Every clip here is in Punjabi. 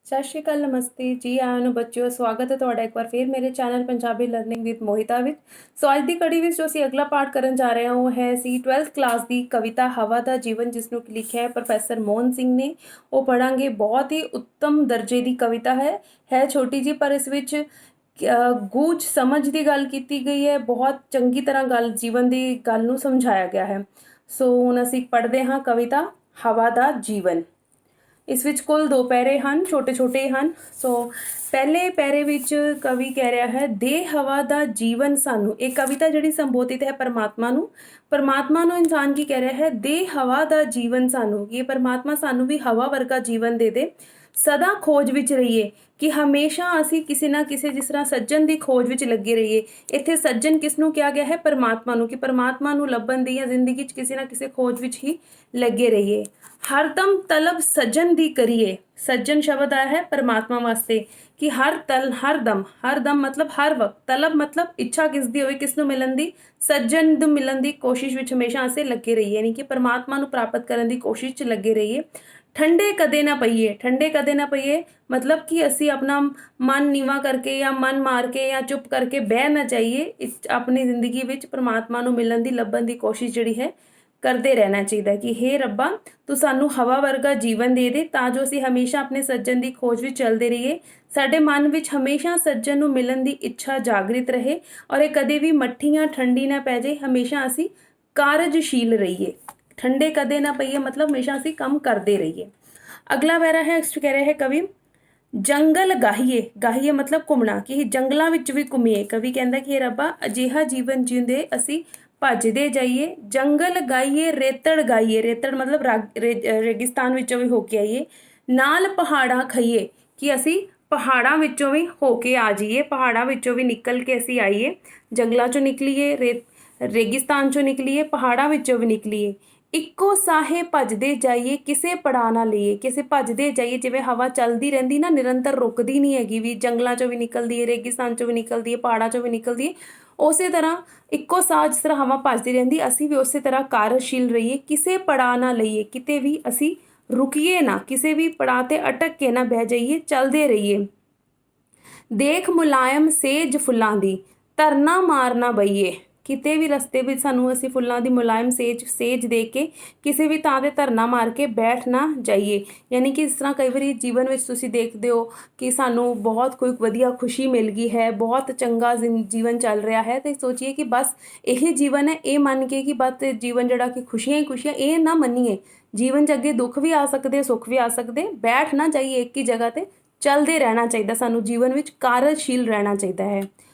ਸਤਿ ਸ਼੍ਰੀ ਅਕਾਲ, ਨਮਸਤੇ ਜੀ ਆਇਆਂ ਨੂੰ ਬੱਚਿਓ। ਸਵਾਗਤ ਹੈ ਤੁਹਾਡਾ ਇੱਕ ਵਾਰ ਫਿਰ ਮੇਰੇ channel Punjabi learning with Mohita ਵਿੱਚ। ਸੋ ਅੱਜ ਦੀ ਕੜੀ ਵਿੱਚ ਜੋ ਅਸੀਂ ਅਗਲਾ ਪਾਠ ਕਰਨ ਜਾ ਰਹੇ ਹਾਂ ਉਹ ਹੈ ਸੀ 12th ਕਲਾਸ ਦੀ ਕਵਿਤਾ ਹਵਾ ਦਾ ਜੀਵਨ, ਜਿਸ ਨੂੰ ਲਿਖਿਆ ਹੈ ਪ੍ਰੋਫੈਸਰ ਮੋਹਨ ਸਿੰਘ ਨੇ। ਉਹ ਪੜਾਂਗੇ। ਬਹੁਤ ਹੀ ਉੱਤਮ ਦਰਜੇ ਦੀ ਕਵਿਤਾ ਹੈ ਛੋਟੀ ਜੀ, ਪਰ ਇਸ ਵਿੱਚ ਗੂਝ ਸਮਝ ਦੀ ਗੱਲ ਕੀਤੀ ਗਈ ਹੈ। ਬਹੁਤ ਚੰਗੀ ਤਰ੍ਹਾਂ ਗੱਲ ਜੀਵਨ ਦੀ ਗੱਲ ਨੂੰ ਸਮਝਾਇਆ ਗਿਆ ਹੈ। ਸੋ ਹੁਣ ਅਸੀਂ ਪੜ੍ਹਦੇ ਹਾਂ ਕਵਿਤਾ ਹਵਾ ਦਾ ਜੀਵਨ। ਇਸ ਵਿੱਚ ਕੁੱਲ 2 ਪੈਰੇ ਹਨ, ਛੋਟੇ ਛੋਟੇ ਹੀ ਹਨ। ਸੋ ਪਹਿਲੇ ਪੈਰੇ ਵਿੱਚ ਕਵੀ ਕਹਿ ਰਿਹਾ ਹੈ, ਦੇ ਹਵਾ ਦਾ ਜੀਵਨ ਸਾਨੂੰ। ਇਹ ਕਵਿਤਾ ਜਿਹੜੀ ਸੰਬੋਧਿਤ ਹੈ ਪਰਮਾਤਮਾ ਨੂੰ ਇਨਸਾਨ ਕੀ ਕਹਿ ਰਿਹਾ ਹੈ, ਦੇ ਹਵਾ ਦਾ ਜੀਵਨ ਸਾਨੂੰ। ਇਹ ਪਰਮਾਤਮਾ ਸਾਨੂੰ ਵੀ ਹਵਾ ਵਰਗਾ ਜੀਵਨ ਦੇ ਦੇ। ਸਦਾ ਖੋਜ ਵਿੱਚ ਰਹੀਏ, ਕਿ ਹਮੇਸ਼ਾ ਅਸੀਂ ਕਿਸੇ ਨਾ ਕਿਸੇ, ਜਿਸ ਤਰ੍ਹਾਂ ਸੱਜਣ ਦੀ ਖੋਜ ਵਿੱਚ ਲੱਗੇ ਰਹੀਏ। ਇੱਥੇ ਸੱਜਣ ਕਿਸ ਨੂੰ ਕਿਹਾ ਗਿਆ ਹੈ? ਪਰਮਾਤਮਾ ਨੂੰ, ਕਿ ਪਰਮਾਤਮਾ ਨੂੰ ਲੱਭਣ ਦੀ ਜਾਂ ਜ਼ਿੰਦਗੀ 'ਚ ਕਿਸੇ ਨਾ ਕਿਸੇ ਖੋਜ ਵਿੱਚ ਹੀ ਲੱਗੇ ਰਹੀਏ। ਹਰਦਮ ਤਲਬ ਸੱਜਣ ਦੀ ਕਰੀਏ। ਸੱਜਣ ਸ਼ਬਦ ਆਇਆ ਹੈ ਪਰਮਾਤਮਾ ਵਾਸਤੇ, ਕਿ ਹਰਦਮ ਮਤਲਬ ਹਰ ਵਕਤ, ਤਲਬ ਮਤਲਬ ਇੱਛਾ ਕਿਸ ਦੀ ਹੋਵੇ, ਕਿਸ ਨੂੰ ਮਿਲਣ ਦੀ? ਸੱਜਣ ਨੂੰ ਮਿਲਣ ਦੀ ਕੋਸ਼ਿਸ਼ ਵਿੱਚ ਹਮੇਸ਼ਾ ਅਸੀਂ ਲੱਗੇ ਰਹੀਏ, ਯਾਨੀ ਕਿ ਪਰਮਾਤਮਾ ਨੂੰ ਪ੍ਰਾਪਤ ਕਰਨ ਦੀ ਕੋਸ਼ਿਸ਼ 'ਚ ਲੱਗੇ ਰਹੀਏ। ਠੰਡੇ ਕਦੇ ਨਾ ਪਈਏ ਮਤਲਬ ਕਿ ਅਸੀਂ ਆਪਣਾ ਮਨ ਨੀਵਾਂ ਕਰਕੇ ਜਾਂ ਮਨ ਮਾਰ ਕੇ ਜਾਂ ਚੁੱਪ ਕਰਕੇ ਬਹਿ ਨਾ ਜਾਈਏ। ਆਪਣੀ ਜ਼ਿੰਦਗੀ ਵਿੱਚ ਪਰਮਾਤਮਾ ਨੂੰ ਮਿਲਣ ਦੀ, ਲੱਭਣ ਦੀ ਕੋਸ਼ਿਸ਼ ਜਿਹੜੀ ਹੈ ਕਰਦੇ ਰਹਿਣਾ ਚਾਹੀਦਾ, ਕਿ ਹੇ ਰੱਬਾ ਤੂੰ ਸਾਨੂੰ ਹਵਾ ਵਰਗਾ ਜੀਵਨ ਦੇ ਦੇ, ਤਾਂ ਜੋ ਅਸੀਂ ਹਮੇਸ਼ਾ ਆਪਣੇ ਸੱਜਣ ਦੀ ਖੋਜ ਵਿੱਚ ਚੱਲਦੇ ਰਹੀਏ। ਸਾਡੇ ਮਨ ਵਿੱਚ ਹਮੇਸ਼ਾ ਸੱਜਣ ਨੂੰ ਮਿਲਣ ਦੀ ਇੱਛਾ ਜਾਗਰਿਤ ਰਹੇ, ਔਰ ਇਹ ਕਦੇ ਵੀ ਮੱਠੀ ਜਾਂ ਠੰਡੀ ਨਾ ਪੈ ਜਾਏ। ਹਮੇਸ਼ਾ ਅਸੀਂ ਕਾਰਜਸ਼ੀਲ ਰਹੀਏ। ਠੰਡੇ ਕਦੇ ਨਾ ਪਈਏ ਮਤਲਬ ਹਮੇਸ਼ਾ ਅਸੀਂ ਕੰਮ ਕਰਦੇ ਰਹੀਏ। ਅਗਲਾ ਪੈਰਾ ਹੈ, ਇਸ 'ਚ ਕਹਿ ਰਿਹਾ ਹੈ ਕਵੀ, ਜੰਗਲ ਗਾਹੀਏ ਮਤਲਬ ਘੁੰਮਣਾ, ਕਿ ਜੰਗਲਾਂ ਵਿੱਚ ਵੀ ਘੁੰਮੀਏ। ਕਵੀ ਕਹਿੰਦਾ ਕਿ ਰੱਬਾ ਅਜਿਹਾ ਜੀਵਨ ਜਿਉਂਦੇ ਅਸੀਂ ਭੱਜਦੇ ਜਾਈਏ। ਜੰਗਲ ਗਾਈਏ, ਰੇਤੜ ਮਤਲਬ ਰੇਗਿਸਤਾਨ ਵਿੱਚੋਂ ਵੀ ਹੋ ਕੇ ਆਈਏ। ਨਾਲ ਪਹਾੜਾਂ ਖਾਈਏ, ਕਿ ਅਸੀਂ ਪਹਾੜਾਂ ਵਿੱਚੋਂ ਵੀ ਹੋ ਕੇ ਆ ਜਾਈਏ, ਪਹਾੜਾਂ ਵਿੱਚੋਂ ਵੀ ਨਿਕਲ ਕੇ ਅਸੀਂ ਆਈਏ। ਜੰਗਲਾਂ 'ਚੋਂ ਨਿਕਲੀਏ, ਰੇਗਿਸਤਾਨ 'ਚੋਂ ਨਿਕਲੀਏ, ਪਹਾੜਾਂ ਵਿੱਚੋਂ ਵੀ ਨਿਕਲੀਏ। ਇੱਕੋ ਸਾਹੇ ਭੱਜਦੇ ਜਾਈਏ, ਕਿਸੇ ਪੜਾ ਨਾ ਲਈਏ। ਕਿਸੇ ਭੱਜਦੇ ਜਾਈਏ, ਜਿਵੇਂ ਹਵਾ ਚੱਲਦੀ ਰਹਿੰਦੀ ਨਾ, ਨਿਰੰਤਰ ਰੁਕਦੀ ਨਹੀਂ ਹੈਗੀ, ਵੀ ਜੰਗਲਾਂ 'ਚੋਂ ਵੀ ਨਿਕਲਦੀ ਹੈ, ਰੇਗਿਸਤਾਨ 'ਚੋਂ ਵੀ ਨਿਕਲਦੀ ਹੈ, ਪਹਾੜਾਂ 'ਚੋਂ ਵੀ ਨਿਕਲਦੀ ਹੈ। ਉਸੇ ਤਰ੍ਹਾਂ ਇੱਕੋ ਸਾਹ ਜਿਸ ਤਰ੍ਹਾਂ ਹਵਾ ਭੱਜਦੀ ਰਹਿੰਦੀ, ਅਸੀਂ ਵੀ ਉਸੇ ਤਰ੍ਹਾਂ ਕਾਰਜਸ਼ੀਲ ਰਹੀਏ। ਕਿਸੇ ਪੜਾ ਨਾ ਲਈਏ, ਕਿਤੇ ਵੀ ਅਸੀਂ ਰੁਕੀਏ ਨਾ, ਕਿਸੇ ਵੀ ਪੜਾਅ 'ਤੇ ਅਟਕ ਕੇ ਨਾ ਬਹਿ ਜਾਈਏ, ਚੱਲਦੇ ਰਹੀਏ। ਦੇਖ ਮੁਲਾਇਮ ਸੇਜ ਫੁੱਲਾਂ ਦੀ, ਧਰਨਾ ਮਾਰ ਨਾ ਬਈਏ। ਕਿਤੇ ਵੀ ਰਸਤੇ ਵਿੱਚ ਸਾਨੂੰ ਅਸੀਂ ਫੁੱਲਾਂ ਦੀ ਮੁਲਾਇਮ ਸੇਜ ਦੇਖ ਕੇ ਕਿਸੇ ਵੀ ਥਾਂ 'ਤੇ ਧਰਨਾ ਮਾਰ ਕੇ ਬੈਠ ਨਾ ਜਾਈਏ। ਯਾਨੀ ਕਿ ਇਸ ਤਰ੍ਹਾਂ ਕਈ ਵਾਰੀ ਜੀਵਨ ਵਿੱਚ ਤੁਸੀਂ ਦੇਖਦੇ ਹੋ ਕਿ ਸਾਨੂੰ ਬਹੁਤ ਕੋਈ ਵਧੀਆ ਖੁਸ਼ੀ ਮਿਲ ਗਈ ਹੈ, ਬਹੁਤ ਚੰਗਾ ਜੀਵਨ ਚੱਲ ਰਿਹਾ ਹੈ, ਤੇ ਸੋਚੀਏ ਕਿ ਬਸ ਇਹ ਜੀਵਨ ਹੈ। ਇਹ ਮੰਨ ਕੇ ਕਿ ਬਸ ਜੀਵਨ ਜਿਹੜਾ ਕਿ ਖੁਸ਼ੀਆਂ ਹੀ ਖੁਸ਼ੀਆਂ, ਇਹ ਨਾ ਮੰਨੀਏ। ਜੀਵਨ 'ਚ ਅੱਗੇ ਦੁੱਖ ਵੀ ਆ ਸਕਦੇ, ਸੁੱਖ ਵੀ ਆ ਸਕਦੇ। ਬੈਠ ਨਾ ਜਾਈਏ ਇੱਕ ਹੀ ਜਗ੍ਹਾ 'ਤੇ, ਚੱਲਦੇ ਰਹਿਣਾ ਚਾਹੀਦਾ। ਸਾਨੂੰ ਜੀਵਨ ਵਿੱਚ ਕਾਰਜਸ਼ੀਲ ਰਹਿਣਾ ਚਾਹੀਦਾ ਹੈ।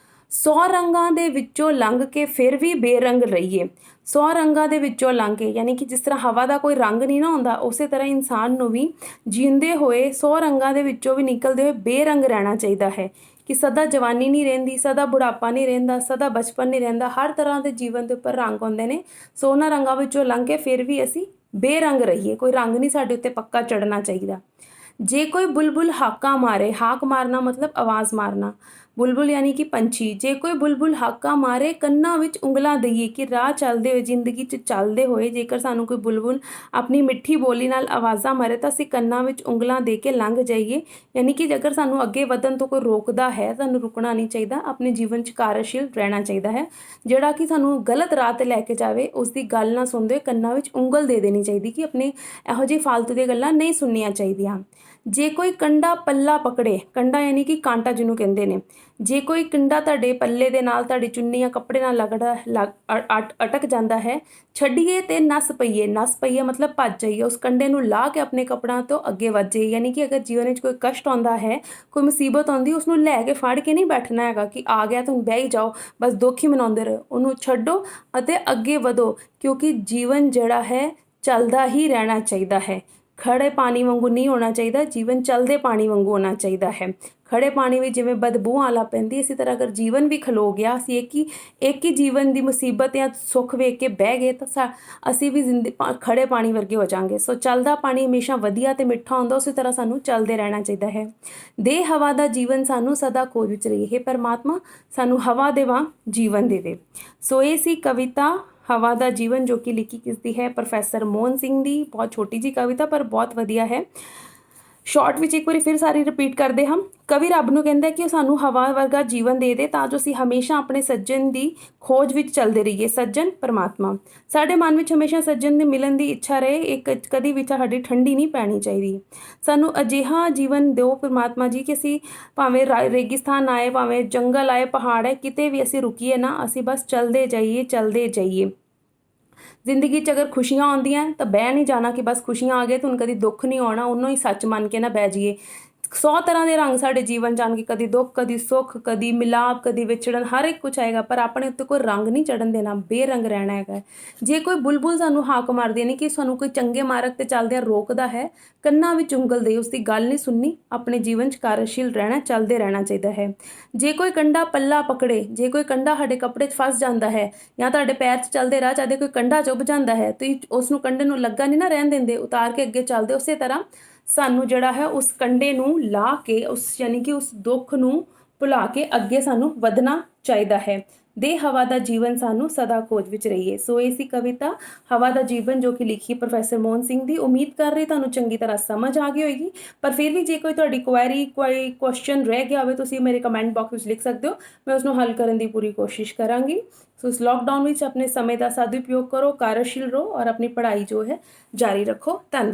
100 ਰੰਗਾਂ ਦੇ ਵਿੱਚੋਂ ਲੰਘ ਕੇ ਫਿਰ ਵੀ ਬੇਰੰਗ ਰਹੀਏ। 100 ਰੰਗਾਂ ਦੇ ਵਿੱਚੋਂ ਲੰਘ ਕੇ, ਯਾਨੀ ਕਿ ਜਿਸ ਤਰ੍ਹਾਂ ਹਵਾ ਦਾ ਕੋਈ ਰੰਗ ਨਹੀਂ ਨਾ ਹੁੰਦਾ, ਉਸੇ ਤਰ੍ਹਾਂ ਇਨਸਾਨ ਨੂੰ ਵੀ ਜੀਂਦੇ ਹੋਏ 100 ਰੰਗਾਂ ਦੇ ਵਿੱਚੋਂ ਵੀ ਨਿਕਲਦੇ ਹੋਏ ਬੇਰੰਗ ਰਹਿਣਾ ਚਾਹੀਦਾ ਹੈ। ਕਿ ਸਦਾ ਜਵਾਨੀ ਨਹੀਂ ਰਹਿੰਦੀ, ਸਦਾ ਬੁਢਾਪਾ ਨਹੀਂ ਰਹਿੰਦਾ, ਸਦਾ ਬਚਪਨ ਨਹੀਂ ਰਹਿੰਦਾ। ਹਰ ਤਰ੍ਹਾਂ ਦੇ ਜੀਵਨ ਦੇ ਉੱਪਰ ਰੰਗ ਹੁੰਦੇ ਨੇ। ਸੋ ਉਹਨਾਂ ਰੰਗਾਂ ਵਿੱਚੋਂ ਲੰਘ ਕੇ ਫਿਰ ਵੀ ਅਸੀਂ ਬੇਰੰਗ ਰਹੀਏ। ਕੋਈ ਰੰਗ ਨਹੀਂ ਸਾਡੇ ਉੱਤੇ ਪੱਕਾ ਚੜ੍ਹਨਾ ਚਾਹੀਦਾ। ਜੇ ਕੋਈ ਬੁਲਬੁਲ ਹਾਕਾਂ ਮਾਰੇ, ਹਾਕ ਮਾਰਨਾ ਮਤਲਬ ਆਵਾਜ਼ ਮਾਰਨਾ, ਬੁਲਬੁਲ ਯਾਨੀ ਕਿ ਪੰਛੀ। ਜੇ ਕੋਈ ਬੁਲਬੁਲ ਹਾਕਾਂ ਮਾਰੇ, ਕੰਨਾਂ ਵਿੱਚ ਉਂਗਲਾਂ ਦਈਏ, ਕਿ ਰਾਹ ਚੱਲਦੇ ਹੋਏ, ਜ਼ਿੰਦਗੀ 'ਚ ਚੱਲਦੇ ਹੋਏ ਜੇਕਰ ਸਾਨੂੰ ਕੋਈ ਬੁਲਬੁਲ ਆਪਣੀ ਮਿੱਠੀ ਬੋਲੀ ਨਾਲ ਆਵਾਜ਼ਾਂ ਮਾਰੇ, ਤਾਂ ਅਸੀਂ ਕੰਨਾਂ ਵਿੱਚ ਉਂਗਲਾਂ ਦੇ ਕੇ ਲੰਘ ਜਾਈਏ। ਯਾਨੀ ਕਿ ਜੇਕਰ ਸਾਨੂੰ ਅੱਗੇ ਵਧਣ ਤੋਂ ਕੋਈ ਰੋਕਦਾ ਹੈ, ਸਾਨੂੰ ਰੁਕਣਾ ਨਹੀਂ ਚਾਹੀਦਾ। ਆਪਣੇ ਜੀਵਨ 'ਚ ਕਾਰਜਸ਼ੀਲ ਰਹਿਣਾ ਚਾਹੀਦਾ ਹੈ। ਜਿਹੜਾ ਕਿ ਸਾਨੂੰ ਗਲਤ ਰਾਹ 'ਤੇ ਲੈ ਕੇ ਜਾਵੇ, ਉਸ ਦੀ ਗੱਲ ਨਾ ਸੁਣਦੇ ਕੰਨਾਂ ਵਿੱਚ ਉਂਗਲ ਦੇ ਦੇਣੀ ਚਾਹੀਦੀ, ਕਿ ਆਪਣੇ ਇਹੋ ਜਿਹੀ ਫਾਲਤੂ ਦੀਆਂ ਗੱਲਾਂ ਨਹੀਂ ਸੁਣਨੀਆਂ ਚਾਹੀਦੀਆਂ। ਜੇ ਕੋਈ ਕੰਡਾ ਪੱਲਾ ਪਕੜੇ, ਕੰਡਾ ਯਾਨੀ ਕਿ ਕਾਂਟਾ ਜਿਹਨੂੰ ਕਹਿੰਦੇ ਨੇ, ਜੇ ਕੋਈ ਕੰਡਾ ਤੁਹਾਡੇ ਪੱਲੇ ਦੇ ਨਾਲ, ਤੁਹਾਡੀ ਚੁੰਨੀ ਜਾਂ ਕੱਪੜੇ ਨਾਲ ਅਟਕ ਜਾਂਦਾ ਹੈ, ਛੱਡੀਏ ਤੇ ਨਸ ਪਈਏ ਮਤਲਬ ਭੱਜ ਜਾਈਏ। ਉਸ ਕੰਡੇ ਨੂੰ ਲਾ ਕੇ ਆਪਣੇ ਕੱਪੜਿਆਂ ਤੋਂ ਅੱਗੇ ਵੱਧ ਜਾਈਏ। ਯਾਨੀ ਕਿ ਅਗਰ ਜੀਵਨ ਵਿੱਚ ਕੋਈ ਕਸ਼ਟ ਆਉਂਦਾ ਹੈ, ਕੋਈ ਮੁਸੀਬਤ ਆਉਂਦੀ, ਉਸ ਨੂੰ ਲੈ ਕੇ ਫੜ ਕੇ ਨਹੀਂ ਬੈਠਣਾ ਹੈਗਾ ਕਿ ਆ ਗਿਆ ਤਾਂ ਹੁਣ ਬਹਿ ਹੀ ਜਾਓ, ਬਸ ਦੁੱਖ ਹੀ ਮਨਾਉਂਦੇ ਰਹੋ। ਉਹਨੂੰ ਛੱਡੋ ਅਤੇ ਅੱਗੇ ਵਧੋ, ਕਿਉਂਕਿ ਜੀਵਨ ਜਿਹੜਾ ਹੈ ਚੱਲਦਾ ਹੀ ਰਹਿਣਾ ਚਾਹੀਦਾ ਹੈ। ਖੜੇ ਪਾਣੀ ਵਾਂਗੂ ਨਹੀਂ ਹੋਣਾ ਚਾਹੀਦਾ, ਜੀਵਨ ਚੱਲਦੇ ਪਾਣੀ ਵਾਂਗੂ ਹੋਣਾ ਚਾਹੀਦਾ ਹੈ। ਖੜੇ ਪਾਣੀ ਵਿੱਚ ਜਿਵੇਂ ਬਦਬੂ ਆਲਾ ਪੈਂਦੀ, ਇਸੇ ਤਰ੍ਹਾਂ ਅਗਰ ਜੀਵਨ ਵੀ ਖਲੋ ਗਿਆ, ਅਸੀਂ ਇੱਕ ਹੀ ਜੀਵਨ ਦੀ ਮੁਸੀਬਤ ਜਾਂ ਸੁੱਖ ਵੇਖ ਕੇ ਬਹਿ ਗਏ, ਤਾਂ ਅਸੀਂ ਵੀ ਖੜੇ ਪਾਣੀ ਵਰਗੇ ਹੋ ਜਾਵਾਂਗੇ। ਸੋ ਚੱਲਦਾ ਪਾਣੀ ਹਮੇਸ਼ਾ ਵਧੀਆ ਅਤੇ ਮਿੱਠਾ ਹੁੰਦਾ, ਉਸੇ ਤਰ੍ਹਾਂ ਸਾਨੂੰ ਚੱਲਦੇ ਰਹਿਣਾ ਚਾਹੀਦਾ ਹੈ। ਦੇ ਹਵਾ ਦਾ ਜੀਵਨ ਸਾਨੂੰ ਸਦਾ ਖੋਜ ਵਿੱਚ ਰਹੀਏ। ਹੇ ਪਰਮਾਤਮਾ ਸਾਨੂੰ ਹਵਾ ਦੇ ਵਾਂਗ ਜੀਵਨ ਦੇ ਦੇ। ਸੋ ਇਹ ਸੀ ਕਵਿਤਾ ਹਵਾ ਦਾ ਜੀਵਨ, ਜੋ ਕਿ ਲਿਖੀ ਕਿਸਦੀ ਹੈ? ਪ੍ਰੋਫੈਸਰ ਮੋਹਨ ਸਿੰਘ ਦੀ। ਬਹੁਤ ਛੋਟੀ ਜੀ ਕਵਿਤਾ ਪਰ ਬਹੁਤ ਵਧੀਆ ਹੈ। ਸ਼ਾਰਟ ਵਿੱਚ ਇੱਕ ਵਾਰੀ ਫਿਰ ਸਾਰੀ ਰਿਪੀਟ ਕਰਦੇ ਹਾਂ। ਕਵੀ ਰੱਬ ਨੂੰ ਕਹਿੰਦਾ ਕਿ ਉਹ ਸਾਨੂੰ ਹਵਾ ਵਰਗਾ ਜੀਵਨ ਦੇ ਦੇ ਤਾਂ ਜੋ ਅਸੀਂ ਹਮੇਸ਼ਾ ਆਪਣੇ ਸੱਜਣ ਦੀ ਖੋਜ ਵਿੱਚ ਚੱਲਦੇ ਰਹੀਏ। ਸੱਜਣ ਪਰਮਾਤਮਾ। ਸਾਡੇ ਮਨ ਵਿੱਚ ਹਮੇਸ਼ਾ ਸੱਜਣ ਦੇ ਮਿਲਣ ਦੀ ਇੱਛਾ ਰਹੇ। ਇੱਕ ਕਦੀ ਵੀ ਸਾਡੀ ਠੰਡੀ ਨਹੀਂ ਪੈਣੀ ਚਾਹੀਦੀ। ਸਾਨੂੰ ਅਜਿਹਾ ਜੀਵਨ ਦਿਓ ਪਰਮਾਤਮਾ ਜੀ ਕਿ ਅਸੀਂ ਭਾਵੇਂ ਰੇਗਿਸਤਾਨ ਆਏ, ਭਾਵੇਂ ਜੰਗਲ ਆਏ, ਪਹਾੜ ਹੈ, ਕਿਤੇ ਵੀ ਅਸੀਂ ਰੁਕੀਏ ਨਾ, ਅਸੀਂ ਬਸ ਚੱਲਦੇ ਜਾਈਏ, ਚੱਲਦੇ ਜਾਈਏ। ਜ਼ਿੰਦਗੀ 'ਚ ਅਗਰ ਖੁਸ਼ੀਆਂ ਆਉਂਦੀਆਂ ਤਾਂ ਬਹਿ ਨਹੀਂ ਜਾਣਾ ਕਿ ਬਸ ਖੁਸ਼ੀਆਂ ਆ ਗਏ ਤਾਂ ਹੁਣ ਕਦੀ ਦੁੱਖ ਨਹੀਂ ਆਉਣਾ, ਉਹਨੂੰ ਹੀ ਸੱਚ ਮੰਨ ਕੇ ਨਾ ਬਹਿ ਜਾਈਏ। 100 ਤਰ੍ਹਾਂ ਦੇ ਰੰਗ ਸਾਡੇ ਜੀਵਨ 'ਚ ਆਉਣਗੇ, ਕਦੀ ਦੁੱਖ, ਕਦੀ ਸੁੱਖ, ਕਦੀ ਮਿਲਾਪ, ਕਦੀ ਵਿਛੜਨ, ਹਰ ਇੱਕ ਕੁਛ ਆਏਗਾ, ਪਰ ਆਪਣੇ ਉੱਤੇ ਕੋਈ ਰੰਗ ਨਹੀਂ ਚੜਨ ਦੇਣਾ, ਬੇਰੰਗ ਰਹਿਣਾ ਹੈਗਾ। ਜੇ ਕੋਈ ਬੁਲਬੁਲ ਸਾਨੂੰ ਹਾਕ ਮਾਰਦੀ ਨਹੀਂ ਕਿ ਸਾਨੂੰ ਕੋਈ ਚੰਗੇ ਮਾਰਗ ਤੇ ਚੱਲਦਿਆਂ ਰੋਕਦਾ ਹੈ, ਕੰਨਾਂ ਵਿੱਚ ਉਂਗਲ ਦੇ ਉਸਦੀ ਗੱਲ ਨਹੀਂ ਸੁਣਨੀ, ਆਪਣੇ ਜੀਵਨ 'ਚ ਕਾਰਜਸ਼ੀਲ ਰਹਿਣਾ, ਚੱਲਦੇ ਰਹਿਣਾ ਚਾਹੀਦਾ ਹੈ। ਜੇ ਕੋਈ ਕੰਡਾ ਪੱਲਾ ਪਕੜੇ, ਜੇ ਕੋਈ ਕੰਡਾ ਸਾਡੇ ਕੱਪੜੇ 'ਚ ਫਸ ਜਾਂਦਾ ਹੈ ਜਾਂ ਤੁਹਾਡੇ ਪੈਰ 'ਚ ਚੱਲਦੇ ਰਾਹ 'ਚ ਆਦੇ ਕੋਈ ਕੰਡਾ ਚੁੱਭ ਜਾਂਦਾ ਹੈ, ਤੁਸੀਂ ਉਸ ਨੂੰ ਕੰਡੇ ਨੂੰ ਲੱਗਾ ਨਹੀਂ ਨਾ ਰਹਿਣ ਦਿੰਦੇ, ਉਤਾਰ ਕੇ ਅੱਗੇ ਚੱਲਦੇ। ਉਸੇ ਤਰ੍ਹਾਂ ਸਾਨੂੰ ਜਿਹੜਾ ਹੈ ਉਸ ਕੰਡੇ ਨੂੰ ਲਾ ਕੇ, ਉਸ ਯਾਨੀ ਕਿ ਉਸ ਦੁੱਖ ਨੂੰ ਭੁਲਾ ਕੇ ਅੱਗੇ ਸਾਨੂੰ ਵਧਣਾ ਚਾਹੀਦਾ ਹੈ। ਦੇ ਹਵਾ ਦਾ ਜੀਵਨ ਸਾਨੂੰ ਸਦਾ ਖੋਜ ਵਿੱਚ ਰਹੀਏ। ਸੋ ਇਹ ਸੀ ਕਵਿਤਾ ਹਵਾ ਦਾ ਜੀਵਨ ਜੋ ਕਿ ਲਿਖੀ ਪ੍ਰੋਫੈਸਰ ਮੋਹਨ ਸਿੰਘ ਦੀ। ਉਮੀਦ ਕਰ ਰਹੀ ਤੁਹਾਨੂੰ ਚੰਗੀ ਤਰ੍ਹਾਂ ਸਮਝ ਆ ਗਈ ਹੋਏਗੀ, ਪਰ ਫਿਰ ਵੀ ਜੇ ਕੋਈ ਤੁਹਾਡੀ ਕੁਐਰੀ, ਕੋਈ ਕੁਐਸਚਨ ਰਹਿ ਗਿਆ ਹੋਵੇ, ਤੁਸੀਂ ਮੇਰੇ ਕਮੈਂਟ ਬਾਕਸ ਵਿੱਚ ਲਿਖ ਸਕਦੇ ਹੋ, ਮੈਂ ਉਸਨੂੰ ਹੱਲ ਕਰਨ ਦੀ ਪੂਰੀ ਕੋਸ਼ਿਸ਼ ਕਰਾਂਗੀ। ਸੋ ਇਸ ਲੋਕਡਾਊਨ ਵਿੱਚ ਆਪਣੇ ਸਮੇਂ ਦਾ ਸਦਉਪਯੋਗ ਕਰੋ, ਕਾਰਜਸ਼ੀਲ ਰਹੋ ਔਰ ਆਪਣੀ ਪੜ੍ਹਾਈ ਜੋ ਹੈ ਜਾਰੀ ਰੱਖੋ। ਧੰਨਵਾਦ।